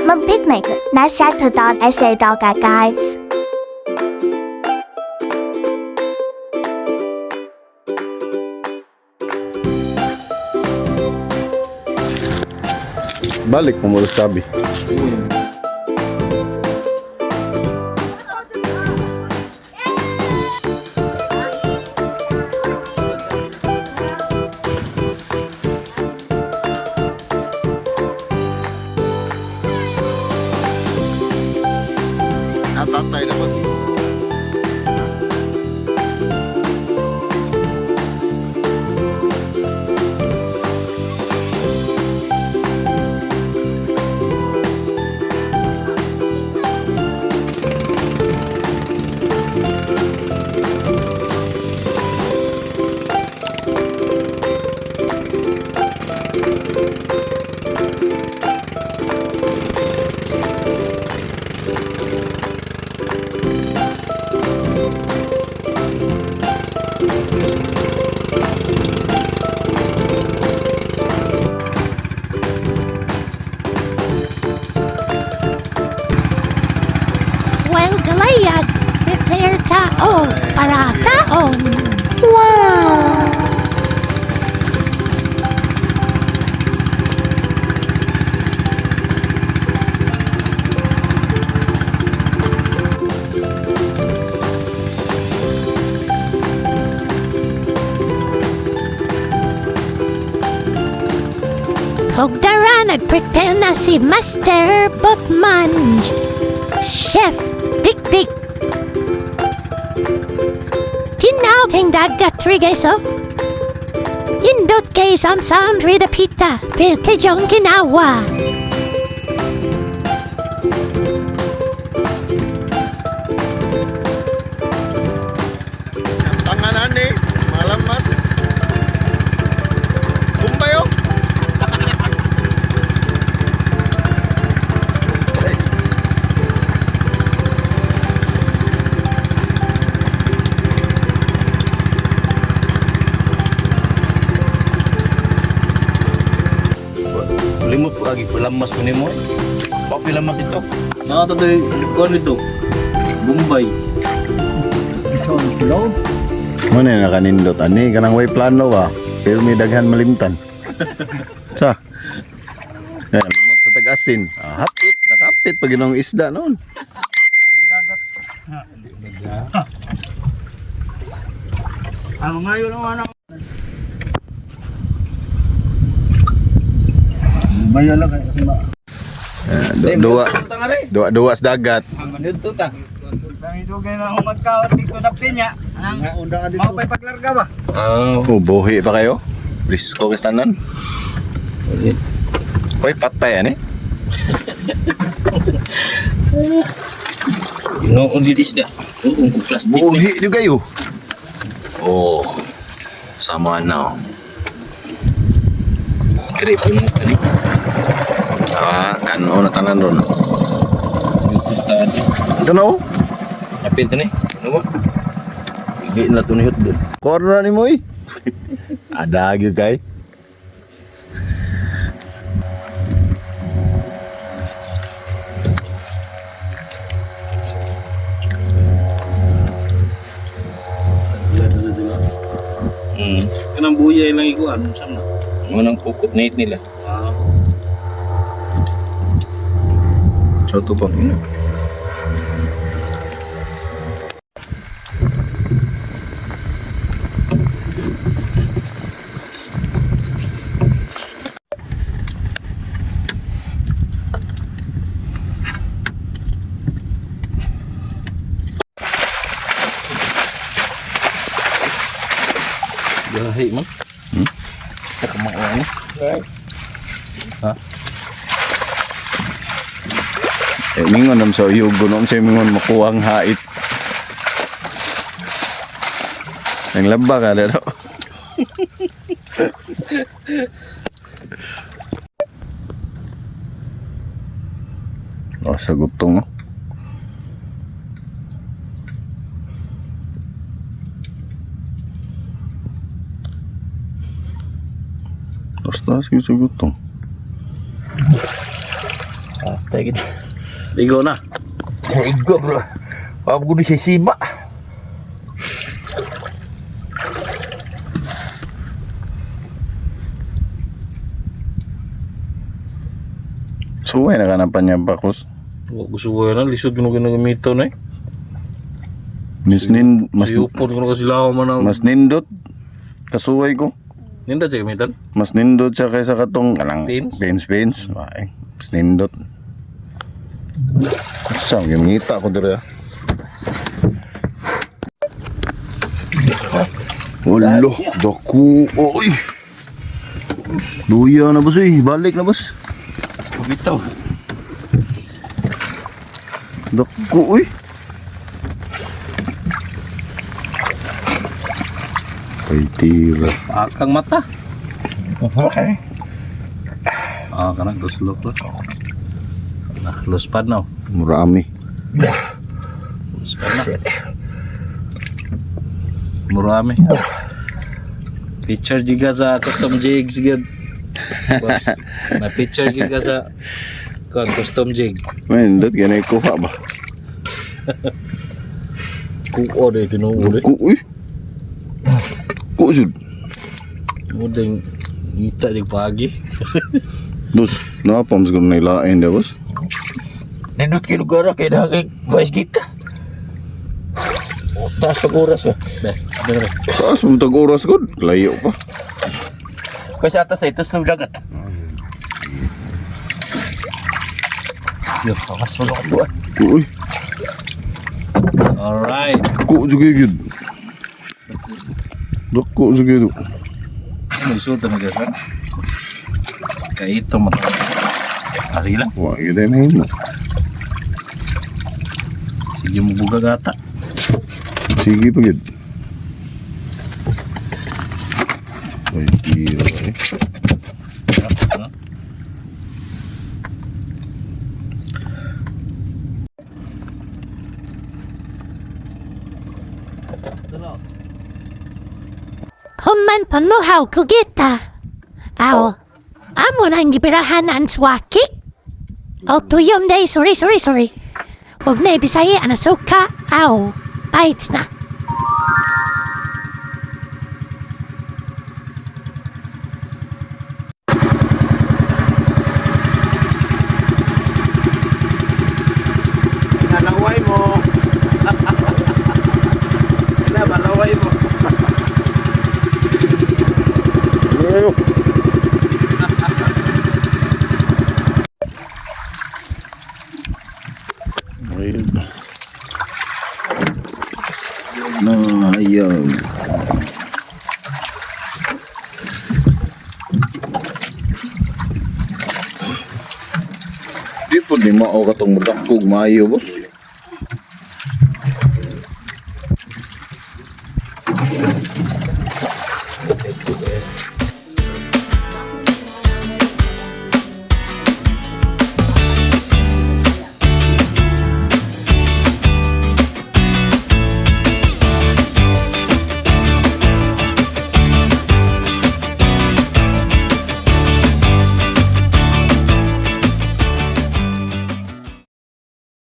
mag-picnic. Nasat.sa. guys. Balik mo muna sabi. Natatay na boss. Well, galayad, prepare tao para taon. Wow! Hogdaran ay prepare na si Master Bookman, Chef Dik-Dik. Tinaw keng dagat rigeso. Indot kay Samsam Rida Pita, Pilte Jong Ginawa. Tanganan ni malam mas. Bumbayo. Limot po lagi, pelamas po nimo. Papi lamas ito. Nakataday, kuhan ito. Bombay. Muna na kanindot ani kanang way plano ba. Pero may daghan malimtan. Sa. Yan, limot sa tag-asin. Hapit, nakapit pag ginong isda noon. Ang ngayon naman ang... Bombay lang kayo. Dua sa dagat. Ang dito ta. Dito kayo na umagkaon dito na pinya. Mau pa paglarga ba? Oh, buhi pa kayo? Brisko kas tanan. Hoy, patay ani. Noon di isda. Oo, plastic. Buhi juga kayo. Oh. Sama na. Krip mo kali. Kan na tanan ron. Ito stad. Ito na oh. Apil tani. Ano mo? Igi na tunihot dun. Corner ni mo eh. Ada gyud kay. Kanang buyay lang ikuan sama. Unang pukot na nila. So to pa. Jahi man. Sa kumain ni. Ha? Mingon nam sa yugo nom sa mingon makuha ang hait. Ang laba ka dito. Oh, sa gutong. Basta sige sa gutong. Take it. Ligo na. Ligo bro. Pag ko di siya siba. Suway na ka ng panyabakos. Gusto ko yan. Lisod ko na ginagamito na eh. Mas Siyupon ko na kasi lao man ang... mas nindot. Kasuway ko. Ninda siya gamitan. Mas nindot siya kaysa katong kanang Pins? pins. Ay, mas nindot. Saan yung ngita ko dira. Ulo, daku. Oy. Luya na boss eh. Balik na boss. Bitaw. Daku uy. Ay tira. Akang mata. Okay. Kanang luslo ko. Luspad na. Murami. Luspad na. Murami. Picture juga sa custom jigs gud. Boss, na picture juga sa custom jig. Man, dat ganay kuha ba? Kuo de tinuod. Daku uy. Ku jud. Mudeng ngita di pagi. Boss, napam siguro na ilain dia boss. Nindot kay lugar kay dagig vice kita. Taas pag oras ba? Dere. Taas mo tag oras gud. Layo pa. Kay sa atas ito sa dagat. Yo, kasulok ko. Uy. Alright. Ku juga gud. Daku juga tu. Isuot na guys. Kay ito mo. Sige lang. Wah, kita na yun. Sige mo buga gata. Sige pa gud. Ay tira eh. Human pamuhaw ko kita. Aw, amo nang gibirahan ang swaki. O tuyom day, sorry. Huwag na ibisaya ang suka. Aw, bites na. Nalaway mo. Balaway mo. Ayun. Na ayaw. Di po di mao katong mudakog maayo boss.